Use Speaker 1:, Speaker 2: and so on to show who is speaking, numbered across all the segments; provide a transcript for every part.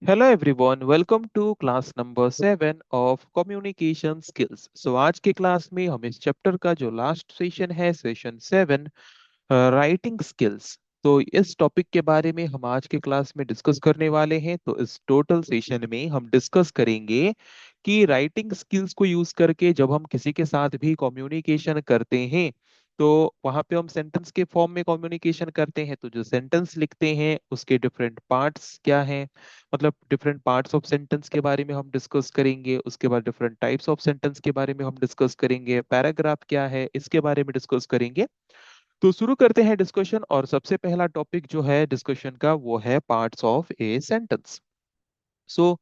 Speaker 1: Hello everyone, welcome to class number 7 of communication skills. आज के class में हम इस चैप्टर का जो लास्ट सेशन है, सेशन 7, राइटिंग स्किल्स। तो इस टॉपिक के बारे में हम आज के क्लास में डिस्कस करने वाले हैं। तो इस टोटल सेशन में हम डिस्कस करेंगे कि राइटिंग स्किल्स को यूज करके जब हम किसी के साथ भी कम्युनिकेशन करते हैं, तो वहां पे हम सेंटेंस के फॉर्म में कम्युनिकेशन करते हैं। तो जो सेंटेंस लिखते हैं उसके डिफरेंट पार्ट्स क्या हैं, मतलब डिफरेंट पार्ट्स ऑफ सेंटेंस के बारे में हम डिस्कस करेंगे। उसके बाद डिफरेंट टाइप्स ऑफ सेंटेंस के बारे में हम डिस्कस करेंगे। पैराग्राफ क्या है इसके बारे में डिस्कस करेंगे। तो शुरू करते हैं डिस्कशन। और सबसे पहला टॉपिक जो है डिस्कशन का वो है parts of a sentence. So,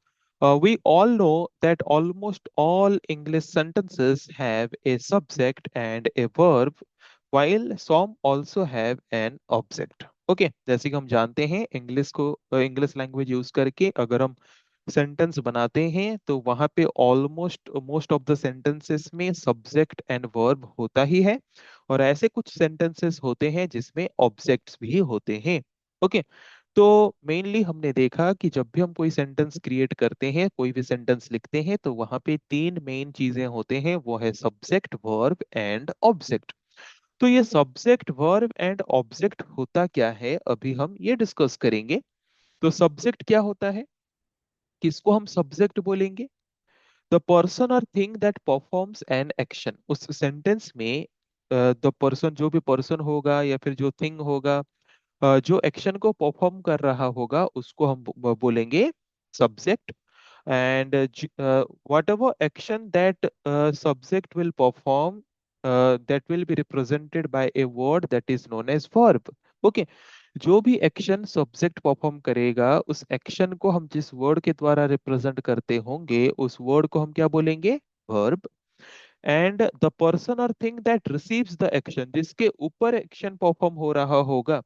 Speaker 1: we all know that almost all English sentences have a subject and a verb, while some also have an object. Okay, जैसे कि हम जानते हैं इंग्लिश लैंग्वेज यूज करके अगर हम सेंटेंस बनाते हैं तो वहां पे almost most of the sentences में सब्जेक्ट एंड वर्ब होता ही है। और ऐसे कुछ सेंटेंसेस होते हैं जिसमें ऑब्जेक्ट्स भी होते हैं। ओके, तो मेनली हमने देखा कि जब भी हम कोई सेंटेंस क्रिएट करते हैं, कोई भी सेंटेंस लिखते हैं, तो वहां पे तीन मेन चीजें होते हैं, वो है सब्जेक्ट, वर्ब एंड ऑब्जेक्ट। तो ये सब्जेक्ट, वर्ब एंड ऑब्जेक्ट होता क्या है, अभी हम ये डिस्कस करेंगे। तो सब्जेक्ट क्या होता है, किसको हम सब्जेक्ट बोलेंगे? The person or thing that performs an action. उस सेंटेंस में द पर्सन, जो भी पर्सन होगा या फिर जो थिंग होगा, जो एक्शन को परफॉर्म कर रहा होगा उसको हम बोलेंगे subject. And whatever action that subject will perform, that will be represented by a word that is known as verb. Okay, जो भी एक्शन सब्जेक्ट परफॉर्म करेगा उस एक्शन को हम जिस वर्ड के द्वारा रिप्रेजेंट करते होंगे उस वर्ड को हम क्या बोलेंगे? Verb. And the person or thing that receives the action, जिसके ऊपर एक्शन परफॉर्म हो रहा होगा,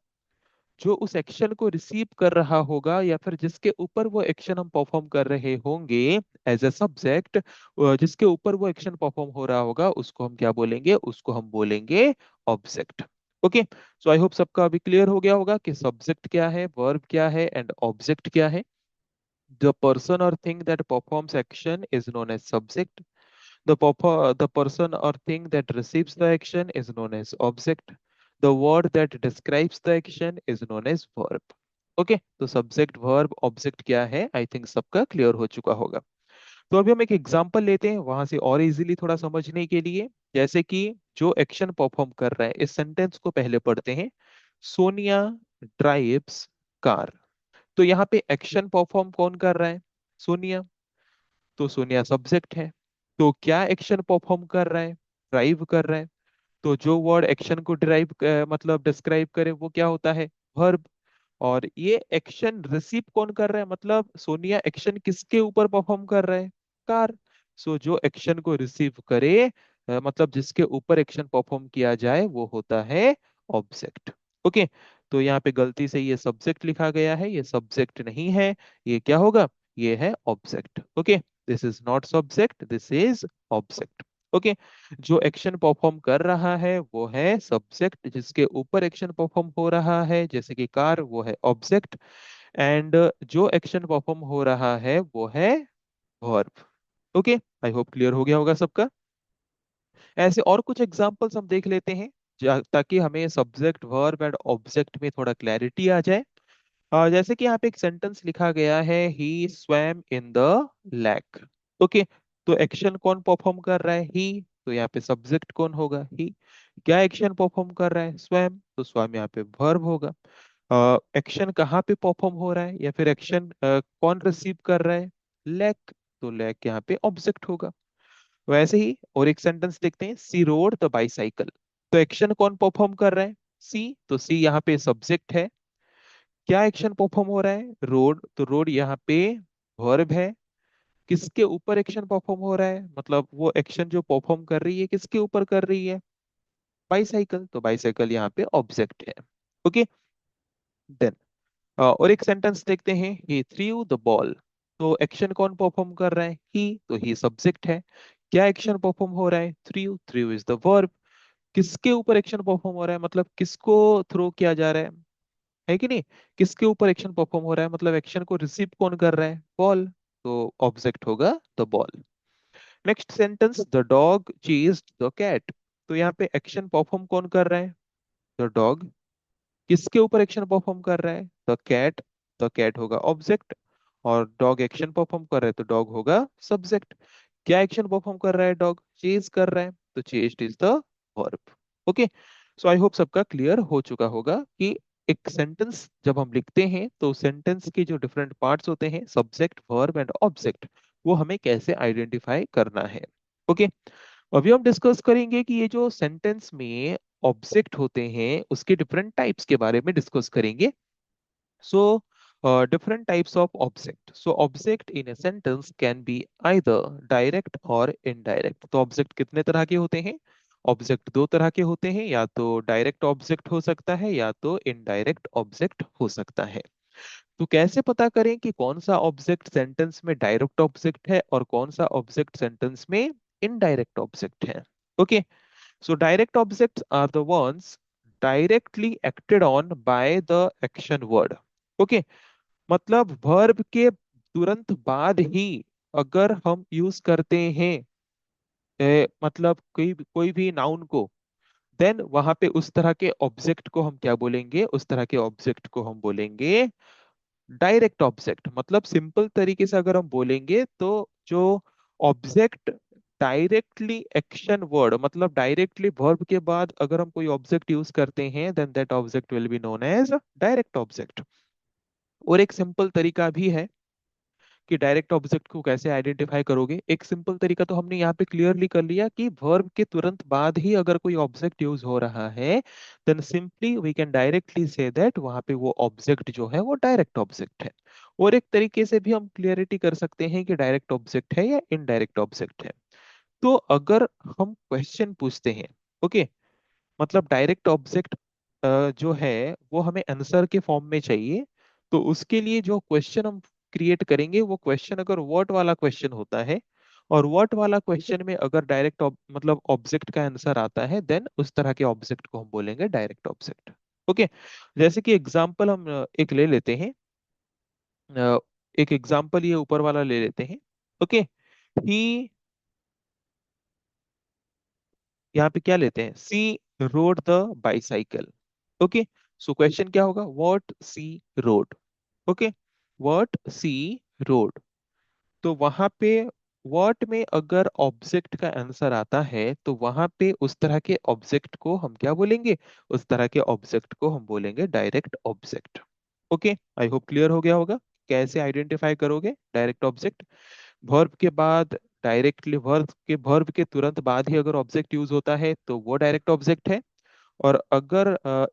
Speaker 1: जो उस एक्शन को रिसीव कर रहा होगा या फिर जिसके ऊपर वो एक्शन हम परफॉर्म कर रहे होंगे एज ए सब्जेक्ट, जिसके ऊपर वो एक्शन परफॉर्म हो रहा होगा उसको हम क्या बोलेंगे? उसको हम बोलेंगे object. Okay, so I hope सबका अभी क्लियर हो गया होगा कि सब्जेक्ट क्या है, वर्ब क्या है एंड ऑब्जेक्ट क्या है। The person or thing that performs action is known as subject. The person or thing that receives the action is known as object. The word that describes the action is known as verb. Okay, तो subject, verb, object क्या है, I think सबका clear हो चुका होगा। तो अभी हम एक एग्जांपल लेते हैं वहां से और इजीली थोड़ा समझने के लिए। जैसे कि जो एक्शन परफॉर्म कर रहा है, इस सेंटेंस को पहले पढ़ते हैं। Sonia drives car. तो यहाँ पे एक्शन परफॉर्म कौन कर रहा है? सोनिया। तो सोनिया सब्जेक्ट है। तो क्या एक्शन परफॉर्म कर रहा है? ड्राइव कर रहा है। तो जो वर्ड एक्शन को ड्राइव मतलब डिस्क्राइब करे वो क्या होता है? वर्ब। और ये एक्शन रिसीव कौन कर रहा है, मतलब सोनिया एक्शन किसके ऊपर परफॉर्म कर रहा है? कार। सो जो एक्शन को रिसीव करे, मतलब जिसके ऊपर एक्शन परफॉर्म किया जाए, वो होता है ऑब्जेक्ट। ओके, तो यहाँ पे गलती से ये सब्जेक्ट लिखा गया है, ये सब्जेक्ट नहीं है। ये क्या होगा? ये है object. Okay, this is not subject, this is object. Okay, जो एक्शन परफॉर्म कर रहा है वो है सब्जेक्ट, जिसके ऊपर एक्शन परफॉर्म हो रहा है जैसे कि कार, वो है ऑब्जेक्ट। एंड जो एक्शन परफॉर्म हो रहा है वो है verb. Okay, I hope clear हो गया होगा सबका। ऐसे और कुछ एग्जांपल्स हम देख लेते हैं ताकि हमें सब्जेक्ट, वर्ब एंड ऑब्जेक्ट में थोड़ा क्लैरिटी आ जाए। जैसे कि यहाँ पे एक सेंटेंस लिखा गया है, he swam in the lake. Okay, तो एक्शन कौन परफॉर्म कर रहा है? ही। तो यहाँ पे सब्जेक्ट कौन होगा? ही। क्या एक्शन परफॉर्म कर रहा है? स्वैम। तो स्वैम यहाँ पे वर्ब होगा। एक्शन कहाँ पे परफॉर्म हो रहा है या फिर एक्शन कौन रिसीव कर रहा है? लेक। तो लेक यहाँ पे ऑब्जेक्ट होगा। वैसे ही और एक सेंटेंस देखते हैं, सी रोड द बाईसाइकिल। तो एक्शन कौन परफॉर्म कर रहा है? सी। तो सी यहाँ पे सब्जेक्ट है। क्या एक्शन परफॉर्म हो रहा है? रोड। तो रोड यहाँ पे वर्ब है। किसके ऊपर एक्शन परफॉर्म हो रहा है, मतलब वो एक्शन जो परफॉर्म कर रही है किसके ऊपर कर रही है? बाईसाइकिल। तो बाईसाइकिल यहाँ पे ऑब्जेक्ट है। ओके, देन और एक सेंटेंस देखते हैं, ही थ्रू द बॉल। तो एक्शन कौन परफॉर्म कर रहा है? ही। तो ही सब्जेक्ट है। क्या एक्शन परफॉर्म हो रहा है? Through. Through is the verb. किसके ऊपर एक्शन परफॉर्म हो रहा है, मतलब किसको थ्रो किया जा रहा है? है कि नहीं? किसके ऊपर एक्शन परफॉर्म हो रहा है, मतलब एक्शन को रिसीव कौन कर रहा है, बॉल। तो ऑब्जेक्ट होगा the ball. Next sentence, the dog chased the cat. तो यहाँ पे एक्शन परफॉर्म कौन कर रहा है, द डॉग। किसके ऊपर एक्शन परफॉर्म कर रहा है, द कैट। द कैट होगा ऑब्जेक्ट, और डॉग एक्शन परफॉर्म कर रहा है तो डॉग होगा सब्जेक्ट। क्या एक्शन परफॉर्म कर रहा है, डॉग चेज कर रहा है, तो chased is the verb. Okay, so I hope सबका क्लियर हो चुका होगा कि एक सेंटेंस जब हम लिखते हैं तो सेंटेंस के जो डिफरेंट पार्ट्स होते हैं, सब्जेक्ट, वर्ब एंड ऑब्जेक्ट, वो हमें कैसे आइडेंटिफाई करना है। ओके, अभी हम डिस्कस करेंगे कि ये जो सेंटेंस में ऑब्जेक्ट होते हैं उसके डिफरेंट टाइप्स के बारे में डिस्कस करेंगे। सो different types of object. So object in a sentence can be either direct or indirect. तो ऑब्जेक्ट कितने तरह के होते हैं, ऑब्जेक्ट दो तरह के होते हैं, या तो डायरेक्ट ऑब्जेक्ट हो सकता है या तो इनडायरेक्ट ऑब्जेक्ट हो सकता है। तो कैसे पता करें कि कौन सा ऑब्जेक्ट सेंटेंस में डायरेक्ट ऑब्जेक्ट है और कौन सा ऑब्जेक्ट सेंटेंस में इनडायरेक्ट ऑब्जेक्ट है। Okay, so direct objects are the ones directly acted on by the action word. Okay, मतलब verb के तुरंत बाद ही अगर हम यूज करते हैं मतलब कोई कोई भी नाउन को, देन वहां पे उस तरह के ऑब्जेक्ट को हम क्या बोलेंगे, उस तरह के ऑब्जेक्ट को हम बोलेंगे डायरेक्ट ऑब्जेक्ट। मतलब सिंपल तरीके से अगर हम बोलेंगे तो जो ऑब्जेक्ट डायरेक्टली एक्शन वर्ड, मतलब डायरेक्टली वर्ब के बाद अगर हम कोई ऑब्जेक्ट यूज करते हैं, then that object will be known as direct object. और एक सिंपल तरीका भी है कि डायरेक्ट ऑब्जेक्ट को कैसे आइडेंटिफाई करोगे। एक सिंपल तरीका तो हमने यहाँ पे क्लियरली कर लिया कि वर्ब के तुरंत बाद ही अगर कोई ऑब्जेक्ट यूज हो रहा है, then simply we can directly say that वहां पे वो ऑब्जेक्ट जो है वो डायरेक्ट ऑब्जेक्ट है। और एक तरीके से भी हम क्लियरिटी कर सकते हैं कि डायरेक्ट ऑब्जेक्ट है या इनडायरेक्ट ऑब्जेक्ट है। तो अगर हम क्वेश्चन पूछते हैं, ओके, मतलब डायरेक्ट ऑब्जेक्ट जो है वो हमें आंसर के फॉर्म में चाहिए, तो उसके लिए जो क्वेश्चन हम क्रिएट करेंगे वो क्वेश्चन अगर व्हाट वाला क्वेश्चन होता है, और व्हाट वाला क्वेश्चन में अगर डायरेक्ट मतलब ऑब्जेक्ट का आंसर आता है, देन उस तरह के ऑब्जेक्ट को हम बोलेंगे डायरेक्ट ऑब्जेक्ट। ओके, जैसे कि एग्जांपल हम एक ले लेते हैं, अ, एक एग्जांपल ये ऊपर वाला ले लेते हैं। ओके, ही, यहाँ पे क्या लेते हैं, she rode the bicycle. Okay, so question क्या होगा, what she rode. Okay, what she rode. तो वहां पे व्हाट में अगर ऑब्जेक्ट का आंसर आता है तो वहां पे उस तरह के ऑब्जेक्ट को हम क्या बोलेंगे, उस तरह के ऑब्जेक्ट को हम बोलेंगे direct object. Okay, I hope clear हो गया होगा कैसे आइडेंटिफाई करोगे डायरेक्ट ऑब्जेक्ट। वर्ब के बाद डायरेक्टली वर्ब के तुरंत बाद ही अगर ऑब्जेक्ट यूज होता है तो वो डायरेक्ट ऑब्जेक्ट है। और अगर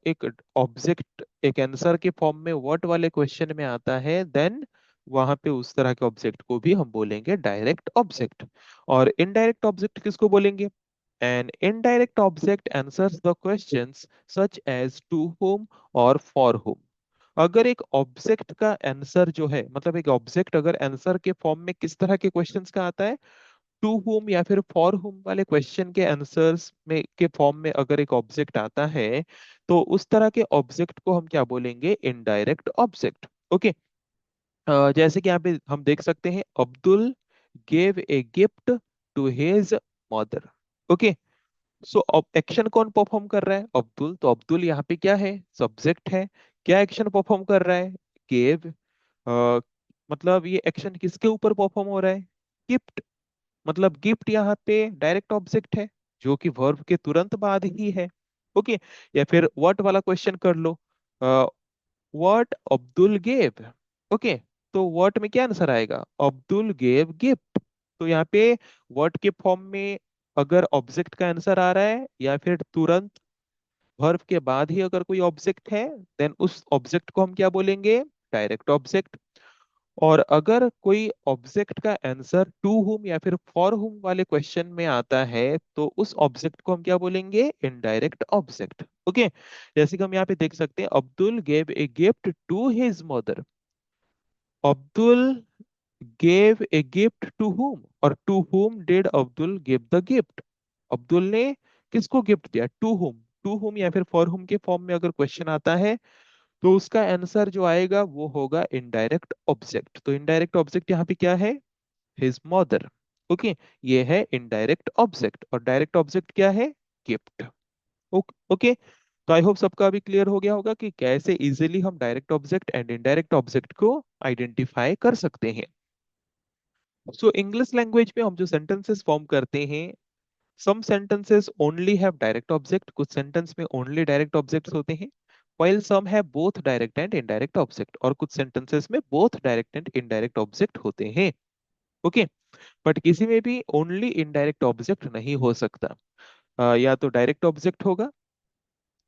Speaker 1: एक ऑब्जेक्ट एक आंसर के फॉर्म में व्हाट वाले क्वेश्चन में आता है, देन वहां पे उस तरह के ऑब्जेक्ट को भी हम बोलेंगे डायरेक्ट ऑब्जेक्ट। और इनडायरेक्ट ऑब्जेक्ट किसको बोलेंगे, an indirect object answers the questions such as to whom or for whom। अगर एक ऑब्जेक्ट का आंसर जो है, मतलब एक ऑब्जेक्ट अगर आंसर के फॉर्म में किस तरह के क्वेश्चंस का आता है, टू होम या फिर फॉर होम वाले क्वेश्चन के आंसर्स में के फॉर्म में अगर एक ऑब्जेक्ट आता है, तो उस तरह के ऑब्जेक्ट को हम क्या बोलेंगे, इनडायरेक्ट ऑब्जेक्ट। ओके, जैसे कि यहाँ पे हम देख सकते हैं, Abdul gave a gift to his mother. Okay, so अब एक्शन कौन परफॉर्म कर रहा है, अब्दुल। तो अब्दुल यहाँ पे क्या है, सब्जेक्ट है। क्या एक्शन परफॉर्म कर रहा है, गेव। मतलब ये एक्शन किसके ऊपर परफॉर्म हो रहा है, गिफ्ट। मतलब गिफ्ट यहाँ पे डायरेक्ट ऑब्जेक्ट है जो कि वर्ब के तुरंत बाद ही है। ओके, या फिर व्हाट वाला क्वेश्चन कर लो, व्हाट अब्दुल गेव। ओके, तो व्हाट में क्या आंसर आएगा, अब्दुल गेव गिफ्ट। तो यहाँ पे व्हाट के फॉर्म में अगर ऑब्जेक्ट का आंसर आ रहा है या फिर तुरंत वर्ब के बाद ही अगर कोई ऑब्जेक्ट है, देन उस ऑब्जेक्ट को हम क्या बोलेंगे, डायरेक्ट ऑब्जेक्ट। और अगर कोई ऑब्जेक्ट का आंसर टू हुम या फिर फॉर हुम वाले क्वेश्चन में आता है, तो उस ऑब्जेक्ट को हम क्या बोलेंगे, इनडायरेक्ट ऑब्जेक्ट। ओके, जैसे कि हम यहाँ पे देख सकते हैं, Abdul gave a gift to his mother. Abdul gave a gift to whom, और to whom did Abdul give the gift. Abdul ने किसको गिफ्ट दिया, टू हुम। टू हुम या फिर फॉर हुम के फॉर्म में अगर क्वेश्चन आता है, तो उसका आंसर जो आएगा वो होगा इनडायरेक्ट ऑब्जेक्ट। तो इनडायरेक्ट ऑब्जेक्ट यहाँ पे क्या है? His mother. ओके, ये है इनडायरेक्ट ऑब्जेक्ट। और डायरेक्ट ऑब्जेक्ट क्या है? गिफ्ट। ओके, तो आई होप सबका अभी क्लियर हो गया होगा कि कैसे इजीली हम direct object and indirect object को आइडेंटिफाई कर सकते हैं। सो इंग्लिश लैंग्वेज में हम जो सेंटेंसेस फॉर्म करते हैं, some sentences only have direct object, कुछ सेंटेंस में ओनली डायरेक्ट ऑब्जेक्ट्स होते हैं, while some have both direct and indirect object, और कुछ सेंटेंसेस में both direct and indirect object होते हैं। ओके, बट किसी में भी ओनली इनडायरेक्ट ऑब्जेक्ट नहीं हो सकता। या तो डायरेक्ट ऑब्जेक्ट होगा,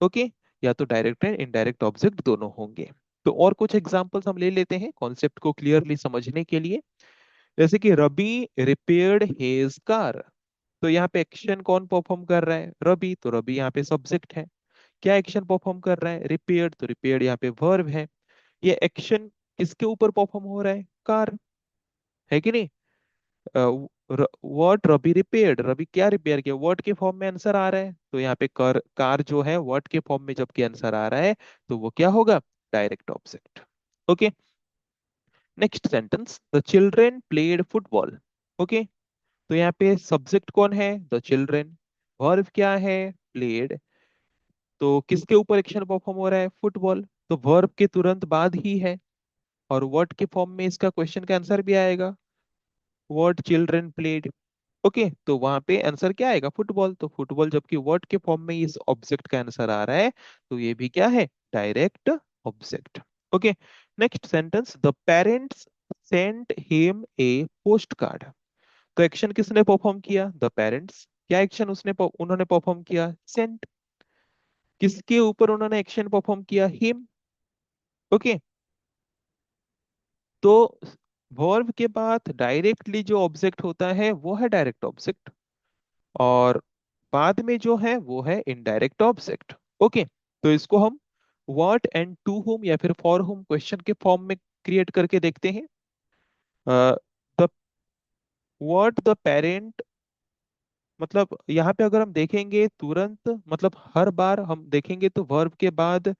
Speaker 1: ओके, या तो डायरेक्ट एंड इनडायरेक्ट ऑब्जेक्ट दोनों होंगे। तो और कुछ एग्जांपल्स हम ले लेते हैं कॉन्सेप्ट को क्लियरली समझने के लिए। जैसे कि रवि रिपेयर्ड हिज कार। तो यहाँ पे एक्शन कौन परफॉर्म कर रहा है? रवि। तो रवि यहाँ पे सब्जेक्ट है। क्या एक्शन परफॉर्म कर रहा है? रिपेयर्ड। तो रिपेयर्ड यहाँ पे वर्ब है। ये एक्शन किसके ऊपर परफॉर्म हो रहा है? कार, है कि नहीं? व्हाट रवि रिपेयर्ड, रवि क्या रिपेयर किया? वर्ड के फॉर्म में आंसर आ रहा है, तो यहाँ पे कार, कार जो है वर्ड के फॉर्म में जबकि आंसर आ रहा है, तो वो क्या होगा? Direct object. Okay, next sentence, the children played football. Okay, तो यहाँ पे सब्जेक्ट कौन है? The children. वर्ब क्या है? प्लेड। तो किसके ऊपर एक्शन परफॉर्म हो रहा है? फुटबॉल। तो वर्ब के तुरंत बाद ही है, और वर्ड के फॉर्म में इसका क्वेश्चन का आंसर भी आएगा, व्हाट चिल्ड्रन प्लेड। ओके, तो वहां पे आंसर क्या आएगा? फुटबॉल। तो फुटबॉल जबकि वर्ड के फॉर्म में इस ऑब्जेक्ट का आंसर आ रहा है, तो ये भी क्या है? Direct object. Okay, next sentence, the parents sent him a post card. तो एक्शन किसने परफॉर्म किया? The parents. क्या एक्शन उन्होंने परफॉर्म किया? सेंट। किसके ऊपर उन्होंने एक्शन परफॉर्म किया? हिम। ओके, तो वर्ब के बाद डायरेक्टली जो ऑब्जेक्ट होता है वो है डायरेक्ट ऑब्जेक्ट, और बाद में जो है वो है इनडायरेक्ट ऑब्जेक्ट। ओके, तो इसको हम व्हाट एंड टू होम या फिर फॉर होम क्वेश्चन के फॉर्म में क्रिएट करके देखते हैं। द व्हाट द पेरेंट, मतलब यहाँ पे अगर हम देखेंगे तुरंत, मतलब हर बार हम देखेंगे तो वर्ब के बाद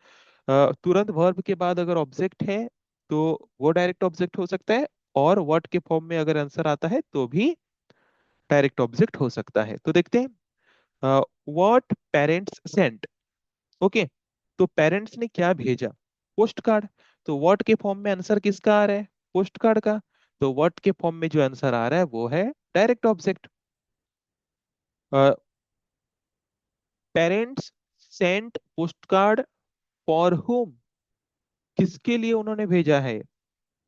Speaker 1: तुरंत वर्ब के बाद अगर ऑब्जेक्ट है तो वो डायरेक्ट ऑब्जेक्ट हो सकता है, और व्हाट के फॉर्म में अगर आंसर आता है तो भी डायरेक्ट ऑब्जेक्ट हो सकता है। तो देखते हैं, व्हाट पेरेंट्स सेंट। ओके, तो पेरेंट्स ने क्या भेजा? Post card. तो व्हाट के फॉर्म में आंसर किसका आ रहा है? पोस्ट कार्ड का। तो व्हाट के फॉर्म में जो आंसर आ रहा है वो है direct object. Parents sent post card for whom, किसके लिए उन्होंने भेजा है?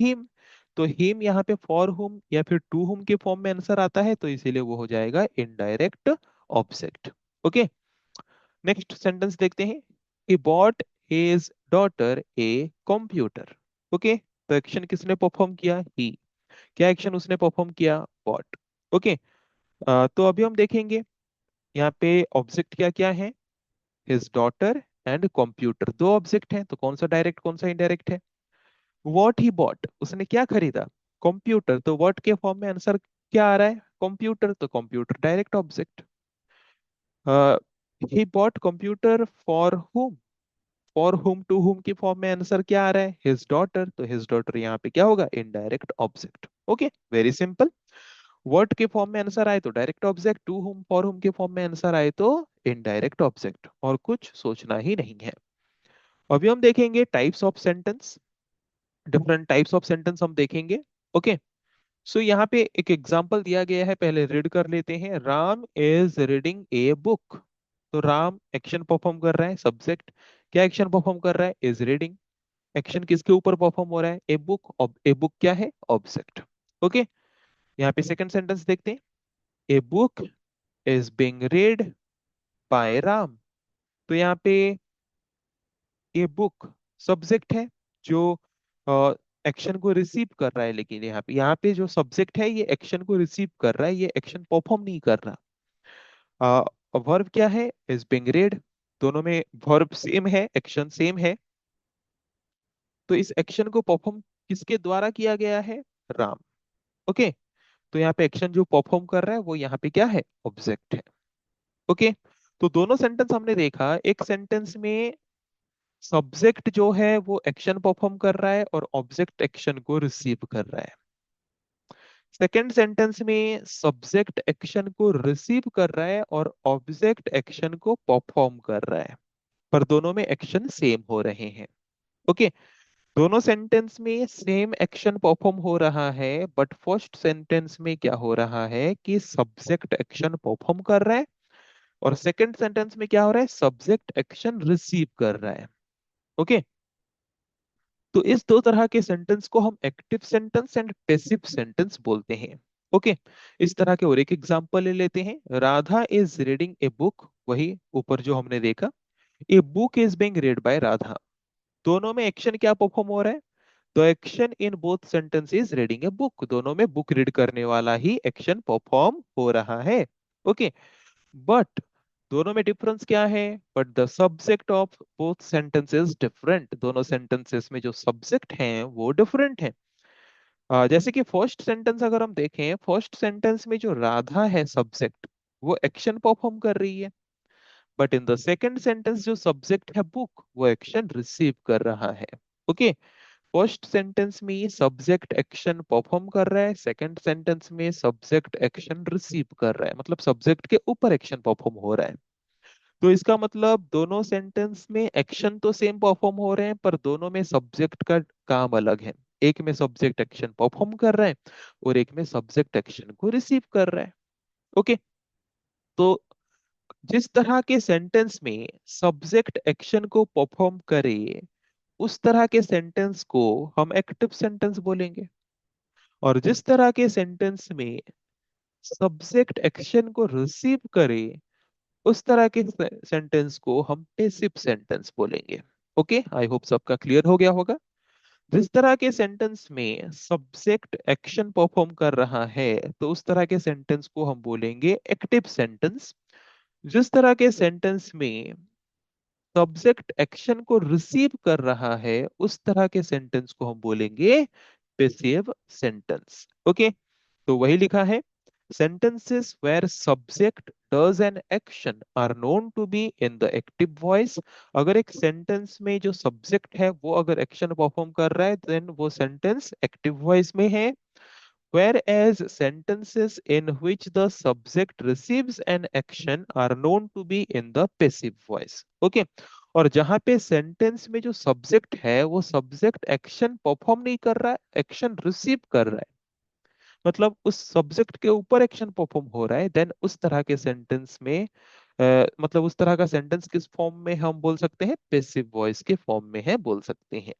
Speaker 1: हिम। तो हिम यहाँ पे फॉर होम या फिर टू होम के फॉर्म में आंसर आता है, तो इसीलिए वो हो जाएगा indirect object. Okay, next sentence देखते हैं, he bought his daughter a computer। Okay, तो एक्शन किसने परफॉर्म किया? ही। क्या एक्शन उसने परफॉर्म किया? bought। ओके, तो अभी हम देखेंगे यहाँ पे ऑब्जेक्ट क्या क्या है, his daughter एंड कंप्यूटर, दो ऑब्जेक्ट हैं, तो कौन सा डायरेक्ट कौन सा इनडायरेक्ट है? what he bought, उसने क्या खरीदा? कंप्यूटर। तो what के फॉर्म में आंसर क्या आ रहा है? कंप्यूटर। तो computer direct object. he bought computer for whom, for whom to whom की फॉर्म में आंसर क्या आ रहा है? His daughter. तो हिज डॉटर यहाँ पे क्या होगा? Indirect object. Okay, very simple. Word के फॉर्म में आंसर आए तो direct object, to whom for whom के फॉर्म में आंसर आए तो इनडायरेक्ट ऑब्जेक्ट, और कुछ सोचना ही नहीं है। अभी हम देखेंगे types of sentence, different types of sentence हम देखेंगे। ओके, सो यहाँ पे एक एग्जांपल दिया गया है, पहले रीड कर लेते हैं। Ram is reading a book. तो राम एक्शन परफॉर्म कर रहा है, सब्जेक्ट। क्या एक्शन परफॉर्म कर रहा है? Is reading. एक्शन किसके ऊपर परफॉर्म हो रहा है? A book. ए बुक क्या है? ऑब्जेक्ट। ओके, यहाँ पे सेकंड सेंटेंस देखते हैं, a book is being read by Ram. तो यहाँ पे ए बुक सब्जेक्ट है जो एक्शन को रिसीव कर रहा है, लेकिन यहाँ पे जो सब्जेक्ट है ये एक्शन को रिसीव कर रहा है, ये एक्शन परफॉर्म नहीं कर रहा। वर्ब क्या है? Is being red. दोनों में वर्ब सेम है, एक्शन सेम है, तो इस एक्शन को परफॉर्म किसके द्वारा किया गया है? राम। ओके, तो यहाँ पे एक्शन जो परफॉर्म कर रहा है वो यहाँ पे क्या है? ऑब्जेक्ट है। ओके, तो दोनों सेंटेंस हमने देखा, एक सेंटेंस में सब्जेक्ट जो है वो एक्शन परफॉर्म कर रहा है और ऑब्जेक्ट एक्शन को रिसीव कर रहा है। सेकेंड सेंटेंस में सब्जेक्ट एक्शन को रिसीव कर रहा है और ऑब्जेक्ट एक्शन को परफॉर्म कर रहा है, पर दोनों में एक्शन सेम हो रहे हैं। ओके, दोनों सेंटेंस में सेम एक्शन परफॉर्म हो रहा है, बट फर्स्ट सेंटेंस में क्या हो रहा है कि सब्जेक्ट एक्शन परफॉर्म कर रहा है और सेकंड सेंटेंस में क्या हो रहा है, सब्जेक्ट एक्शन रिसीव कर रहा है। ओके, तो इस दो तरह के सेंटेंस को हम active sentence and passive sentence बोलते हैं। ओके, इस तरह के और एक एग्जांपल ले लेते हैं। Radha is reading a book, वही ऊपर जो हमने देखा, a book is being read by Radha. दोनों में एक्शन क्या परफॉर्म हो रहा है, the action in both sentence is reading a book. दोनों में बुक रीड करने वाला ही एक्शन परफॉर्म हो रहा है। ओके, बट दोनों में डिफरेंस क्या है, but the subject of both sentences different. दोनों सेंटेंसेस में जो सब्जेक्ट हैं वो डिफरेंट हैं। जैसे कि फर्स्ट सेंटेंस अगर हम देखें, फर्स्ट सेंटेंस में जो राधा है सब्जेक्ट, वो एक्शन परफॉर्म कर रही है, but in the second sentence जो सब्जेक्ट है बुक, वो एक्शन रिसीव कर रहा है। ओके, फर्स्ट सेंटेंस में सब्जेक्ट एक्शन परफॉर्म कर रहा है, सेकंड सेंटेंस में सब्जेक्ट एक्शन रिसीव कर रहा है, मतलब सब्जेक्ट के ऊपर एक्शन परफॉर्म हो रहा है। तो इसका मतलब दोनों सेंटेंस में एक्शन तो सेम परफॉर्म हो रहे हैं, पर दोनों में सब्जेक्ट का काम अलग है। एक में सब्जेक्ट एक्शन परफॉर्म कर रहा है और एक में सब्जेक्ट एक्शन को रिसीव कर रहा है। ओके, तो जिस तरह के सेंटेंस में सब्जेक्ट एक्शन को परफॉर्म करे, उस तरह के सेंटेंस को हम एक्टिव सेंटेंस बोलेंगे, और जिस तरह के सेंटेंस में सब्जेक्ट एक्शन को रिसीव करे, उस तरह के सेंटेंस को हम पैसिव सेंटेंस बोलेंगे। ओके, आई होप सबका क्लियर हो गया होगा। जिस तरह के सेंटेंस में सब्जेक्ट एक्शन परफॉर्म कर रहा है, तो उस तरह के सेंटेंस को हम बोलेंगे एक्टिव सेंटेंस। जिस तरह के सेंटेंस में सब्जेक्ट एक्शन को रिसीव कर रहा है, उस तरह के सेंटेंस को हम बोलेंगे पैसिव सेंटेंस। ओके, तो वही लिखा है, sentences where subject does an action are known to be in the active voice। अगर एक सेंटेंस में जो सब्जेक्ट है वो अगर एक्शन परफॉर्म कर रहा है, देन वो सेंटेंस एक्टिव वॉइस में है। Whereas sentences in which the subject receives an action are known to be in the passive voice। Okay, और जहां पे सेंटेंस में जो सब्जेक्ट है वो सब्जेक्ट एक्शन परफॉर्म नहीं कर रहा है, एक्शन रिसीव कर रहा है, मतलब उस सब्जेक्ट के ऊपर एक्शन परफॉर्म हो रहा है, देन उस तरह के सेंटेंस में मतलब उस तरह का सेंटेंस किस फॉर्म में हम बोल सकते हैं, पैसिव वॉइस के फॉर्म में है बोल सकते हैं।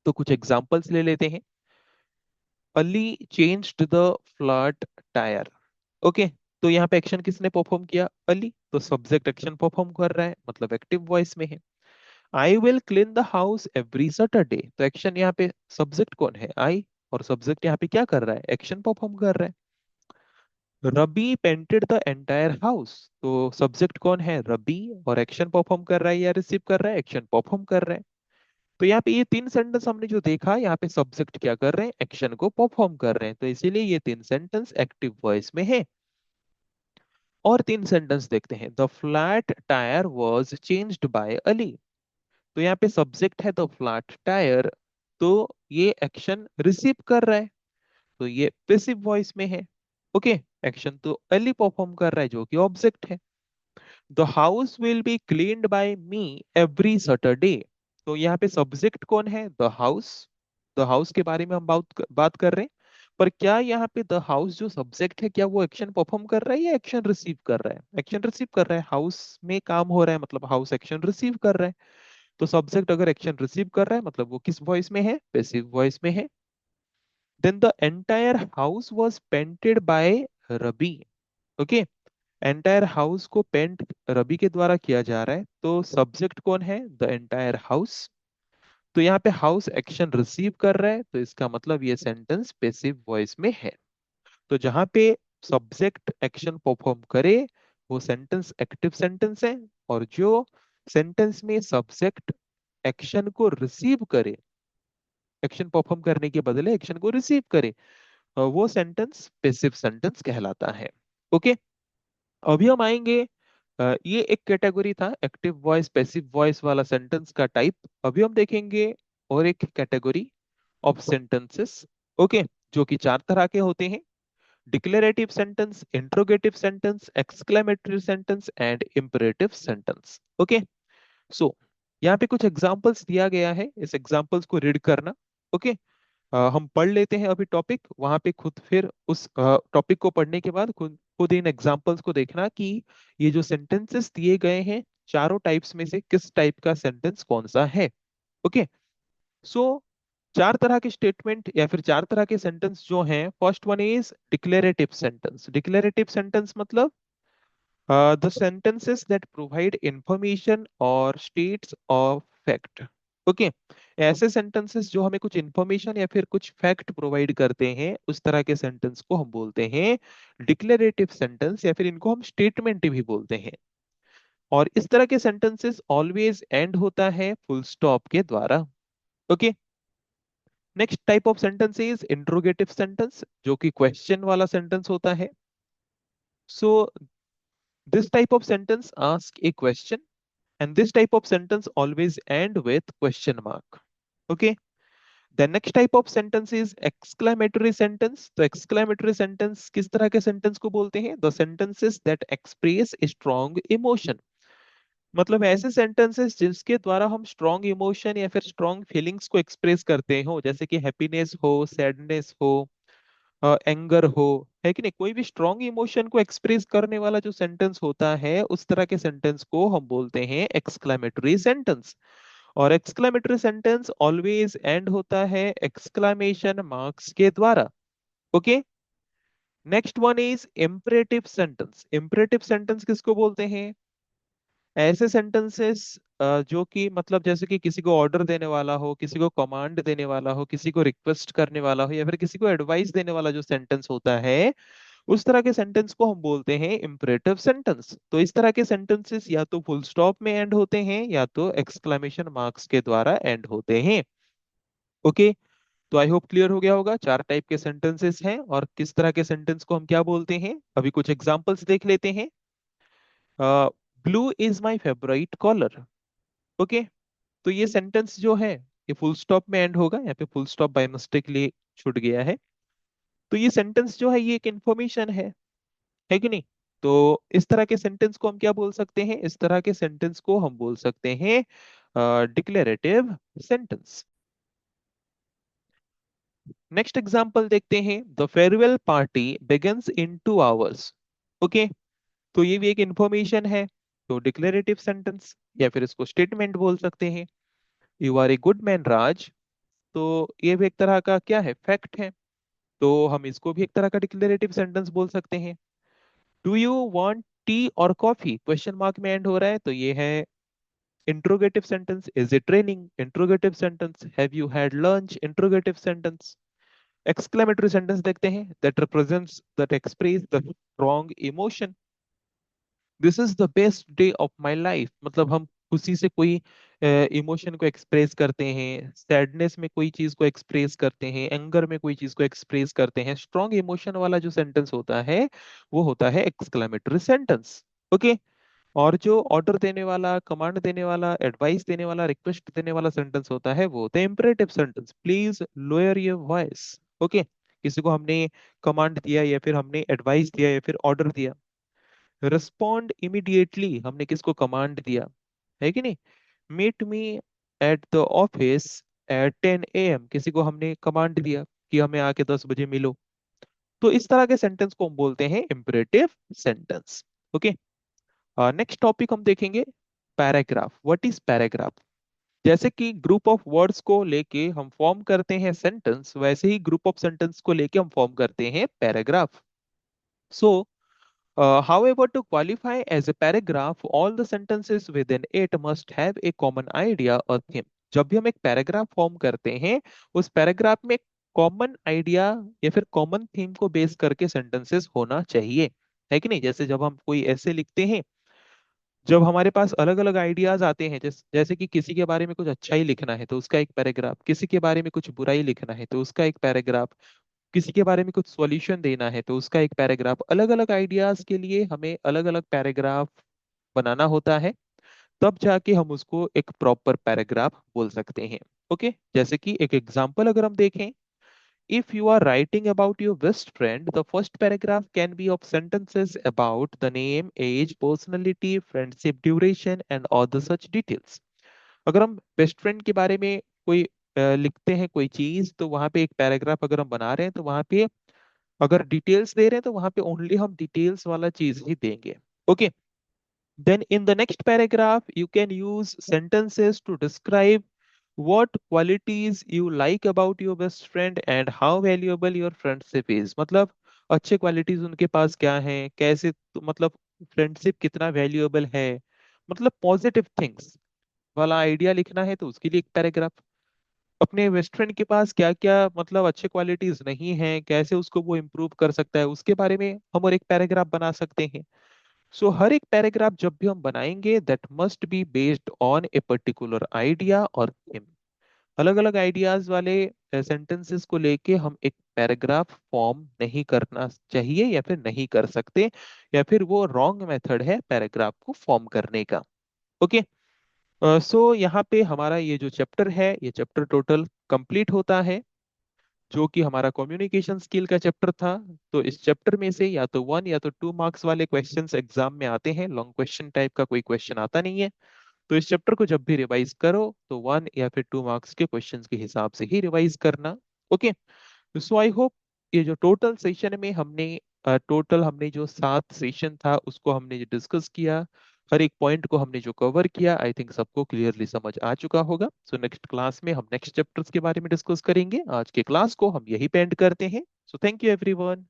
Speaker 1: तो कुछ एग्जांपल्स ले लेते हैं। Ali changed the flat tyre. Okay, तो यहाँ पे एक्शन किसने परफॉर्म किया, अली, तो सब्जेक्ट एक्शन परफॉर्म कर रहा है, मतलब एक्टिव वॉइस में है। I will clean the house every Saturday, तो एक्शन यहाँ पे सब्जेक्ट कौन है, आई, और सब्जेक्ट यहाँ पे क्या कर रहा है, एक्शन परफॉर्म कर रहा है। रबी पेंटेड द एंटायर हाउस, तो सब्जेक्ट कौन है, रबी, और एक्शन परफॉर्म कर रहा है या रिसीव कर रहा है, एक्शन परफॉर्म कर रहा है। तो यहाँ पे ये तीन सेंटेंस हमने जो देखा, यहाँ पे सब्जेक्ट क्या कर रहे हैं, एक्शन को परफॉर्म कर रहे हैं, तो इसीलिए ये तीन सेंटेंस एक्टिव वॉइस में है। और तीन सेंटेंस देखते हैं। The flat tyre was changed by Ali, तो यहाँ पे सब्जेक्ट है द फ्लैट टायर, तो ये एक्शन रिसीव कर रहा है, तो ये पैसिव वॉइस में है। ओके, एक्शन तो अली परफॉर्म कर रहा है जो कि ऑब्जेक्ट है। The house will be cleaned by me every Saturday, तो यहाँ पे सब्जेक्ट कौन है, द हाउस, द हाउस के बारे में हम बात कर रहे हैं। पर क्या यहाँ पे द हाउस जो सब्जेक्ट है, क्या वो एक्शन परफॉर्म कर रहा है या एक्शन रिसीव कर रहा है, एक्शन रिसीव कर रहा है, हाउस में काम हो रहा है, मतलब हाउस एक्शन रिसीव कर रहा है। तो सब्जेक्ट अगर एक्शन रिसीव कर रहा है, मतलब वो किस वॉइस में है, पैसिव वॉइस में है। Then the entire house was painted by Rabi. Okay, entire house को पेंट रबी के द्वारा किया जा रहा है, तो सब्जेक्ट कौन है, द एंटायर हाउस। तो यहाँ पे हाउस एक्शन रिसीव कर रहा है, तो इसका मतलब ये सेंटेंस पैसिव वॉइस में है। तो जहां पे सब्जेक्ट एक्शन परफॉर्म करे, वो सेंटेंस एक्टिव सेंटेंस है, और जो सेंटेंस में सब्जेक्ट एक्शन को रिसीव करे, एक्शन परफॉर्म करने के बदले एक्शन को रिसीव करे, वो सेंटेंस पैसिव सेंटेंस कहलाता है। ओके, अभी हम आएंगे ये एक कैटेगरी था एक्टिव वॉइस पैसिव वॉइस वाला सेंटेंस का टाइप। अभी हम देखेंगे और एक कैटेगरी ऑफ सेंटेंसेस। ओके, जो कि चार तरह के होते हैं: declarative sentence, interrogative sentence, exclamatory sentence and imperative sentence. Okay, so यहाँ पे कुछ एग्जांपल्स दिया गया है, इस एग्जांपल्स को रीड करना। ओके, हम पढ़ लेते हैं अभी टॉपिक, वहां पे खुद फिर उस टॉपिक को पढ़ने के बाद खुद खुद इन एग्जांपल्स को देखना कि ये जो सेंटेंसेस दिए गए हैं चारों टाइप्स में से किस टाइप का सेंटेंस कौन सा है। ओके, सो चार तरह के स्टेटमेंट या फिर चार तरह के सेंटेंस जो हैं, first one is declarative sentence. Declarative sentence मतलब the sentences that provide information or states of fact. Okay, ऐसे सेंटेंसेस जो हमें कुछ इंफॉर्मेशन या फिर कुछ फैक्ट प्रोवाइड करते हैं, उस तरह के सेंटेंस को हम बोलते हैं डिक्लेरेटिव सेंटेंस, या फिर इनको हम स्टेटमेंट भी बोलते हैं। और इस तरह के सेंटेंसेस ऑलवेज एंड होता है फुल स्टॉप के द्वारा। Okay, next type of sentence is interrogative sentence, जो कि क्वेश्चन वाला सेंटेंस होता है। So this type of sentence ask A question, and this type of sentence always end with question mark. Okay, the next type of sentence is exclamatory sentence. तो exclamatory sentence किस तरह के sentence को बोलते हैं? The sentences that express a strong emotion. मतलब ऐसे sentences जिसके द्वारा हम strong emotion या फिर strong feelings को express करते हो, जैसे कि happiness हो, sadness हो, एंगर हो, है कि नहीं। कोई भी स्ट्रॉन्ग इमोशन को एक्सप्रेस करने वाला जो सेंटेंस होता है, उस तरह के सेंटेंस को हम बोलते हैं एक्सक्लेमेटरी सेंटेंस। और एक्सक्लेमेटरी सेंटेंस ऑलवेज एंड होता है एक्सक्लेमेशन मार्क्स के द्वारा। Okay, next one is imperative sentence. Imperative sentence किसको बोलते हैं? ऐसे सेंटेंसेस जो कि मतलब जैसे कि किसी को ऑर्डर देने वाला हो, किसी को कमांड देने वाला हो, किसी को रिक्वेस्ट करने वाला हो, या फिर किसी को एडवाइस देने वाला जो सेंटेंस होता है, उस तरह के सेंटेंस को हम बोलते हैं इंपरेटिव सेंटेंस। तो इस तरह के सेंटेंसेस या तो फुल स्टॉप में एंड होते हैं या तो एक्सक्लेमेशन मार्क्स के द्वारा एंड होते हैं। ओके, तो आई होप क्लियर हो गया होगा चार टाइप के सेंटेंसेस हैं और किस तरह के सेंटेंस को हम क्या बोलते हैं। अभी कुछ एग्जांपल्स देख लेते हैं। Blue is my favourite colour. Okay, तो ये सेंटेंस जो है ये फुल स्टॉप में एंड होगा, यहाँ पे फुल स्टॉप बाय मिस्टेकली छूट गया है। तो ये सेंटेंस जो है ये एक इंफॉर्मेशन है कि नहीं। तो इस तरह के सेंटेंस को हम क्या बोल सकते हैं? इस तरह के सेंटेंस को हम बोल सकते हैं डिक्लेरेटिव सेंटेंस। नेक्स्ट एग्जांपल देखते हैं। The farewell party begins in 2 hours. Okay, तो ये भी एक इंफॉर्मेशन है, तो डिक्लेरेटिव सेंटेंस या फिर इसको स्टेटमेंट बोल सकते हैं। You are a good man Raj, तो ये भी एक तरह का क्या है? फैक्ट है, तो हम इसको भी एक तरह का डिक्लेरेटिव सेंटेंस बोल सकते हैं। डू यू वांट टी और कॉफी, क्वेश्चन मार्क में एंड हो रहा है, तो ये है interrogative sentence. Is it training, interrogative sentence. Have you had lunch, interrogative sentence. Exclamatory sentence देखते हैं। That represents, that express the strong emotion. This is the best day of my life, मतलब हम खुशी से कोई इमोशन को express करते हैं, सैडनेस में कोई चीज को एक्सप्रेस करते हैं, एंगर में कोई चीज को एक्सप्रेस करते हैं। स्ट्रॉन्ग इमोशन वाला जो सेंटेंस होता है वो होता है एक्सक्लेमेटरी सेंटेंस। ओके, और जो ऑर्डर देने वाला, कमांड देने वाला, एडवाइस देने वाला, रिक्वेस्ट देने वाला सेंटेंस होता है वो होता है imperative sentence. Please lower your voice. Okay, किसी को हमने कमांड दिया या फिर हमने एडवाइस दिया या फिर ऑर्डर दिया। रिस्पॉन्ड इमीडिएटली, हमने किसको कमांड दिया, है कि नहीं। Meet me at the office at 10 AM, किसी को हमने कमांड दिया कि हमें आके 10 बजे मिलो। तो इस तरह के सेंटेंस को हम बोलते हैं imperative sentence. Okay, next topic हम देखेंगे पैराग्राफ। What is paragraph? जैसे कि ग्रुप ऑफ वर्ड्स को लेके हम फॉर्म करते हैं सेंटेंस, वैसे ही ग्रुप ऑफ सेंटेंस को लेके हम फॉर्म करते हैं paragraph. So however, to qualify as a paragraph, all the sentences within it must have a common idea or theme. जब भी हम एक पैराग्राफ फॉर्म करते हैं, उस पैराग्राफ में कॉमन आइडिया या फिर कॉमन थीम को बेस करके सेंटेंसेस होना चाहिए, है कि नहीं। जैसे जब हम कोई ऐसे लिखते हैं, जब हमारे पास अलग अलग आइडियाज आते हैं, जैसे कि किसी के बारे में कुछ अच्छा ही लिखना है तो उसका एक पैराग्राफ, किसी के बारे में कुछ बुरा ही लिखना है तो उसका एक पैराग्राफ, किसी के बारे में कुछ सॉल्यूशन देना है तो उसका एक पैराग्राफ। अलग अलग आइडियाज के लिए हमें अलग अलग पैराग्राफ बनाना होता है, तब जाके हम उसको एक प्रॉपर पैराग्राफ बोल सकते हैं। ओके, जैसे कि एक एग्जांपल अगर हम देखें, if you are writing about your best friend, the first paragraph can be of sentences about the name, age, personality, friendship duration and other such details. अगर हम बेस्ट फ्रेंड के बारे में कोई लिखते हैं कोई चीज, तो वहां पे एक पैराग्राफ अगर हम बना रहे हैं तो वहां पे अगर डिटेल्स दे रहे हैं तो वहां पे ओनली हम डिटेल्स वाला चीज ही देंगे। Okay, then in the next paragraph you can use sentences to describe what qualities you like about your best friend and how valuable your friendship is। मतलब अच्छे क्वालिटीज उनके पास क्या हैं, कैसे मतलब फ्रेंडशिप कितना वैल्यूएबल है, मतलब पॉजिटिव थिंग्स वाला आइडिया लिखना है तो उसके लिए एक पैराग्राफ। अपने बेस्ट फ्रेंड के पास क्या क्या मतलब अच्छे क्वालिटीज नहीं है, कैसे उसको वो इम्प्रूव कर सकता है, उसके बारे में हम और एक पैराग्राफ बना सकते हैं। सो हर एक पैराग्राफ जब भी हम बनाएंगे that must be based on a particular idea और थीम। अलग अलग आइडियाज वाले सेंटेंसेस को लेके हम एक पैराग्राफ फॉर्म नहीं करना चाहिए या फिर नहीं कर सकते, या फिर वो रॉन्ग मेथड है पैराग्राफ को फॉर्म करने का। ओके, सो यहाँ पे हमारा ये जो चैप्टर है ये चैप्टर टोटल कंप्लीट होता है, जो कि हमारा कम्युनिकेशन स्किल का चैप्टर था। तो इस चैप्टर में से या तो 1 या तो 2 मार्क्स वाले क्वेश्चंस एग्जाम में आते हैं, लॉन्ग क्वेश्चन टाइप का कोई क्वेश्चन आता नहीं है। तो इस चैप्टर को जब भी रिवाइज करो तो 1 या फिर 2 मार्क्स के क्वेश्चंस के हिसाब से ही रिवाइज करना। ओके, सो आई होप ये जो टोटल सेशन में हमने जो 7 सेशन था उसको हमने जो डिस्कस किया, हर एक पॉइंट को हमने जो कवर किया, आई थिंक सबको क्लियरली समझ आ चुका होगा। सो नेक्स्ट क्लास में हम नेक्स्ट चैप्टर्स के बारे में डिस्कस करेंगे। आज के क्लास को हम यही पे एंड करते हैं। So thank you everyone.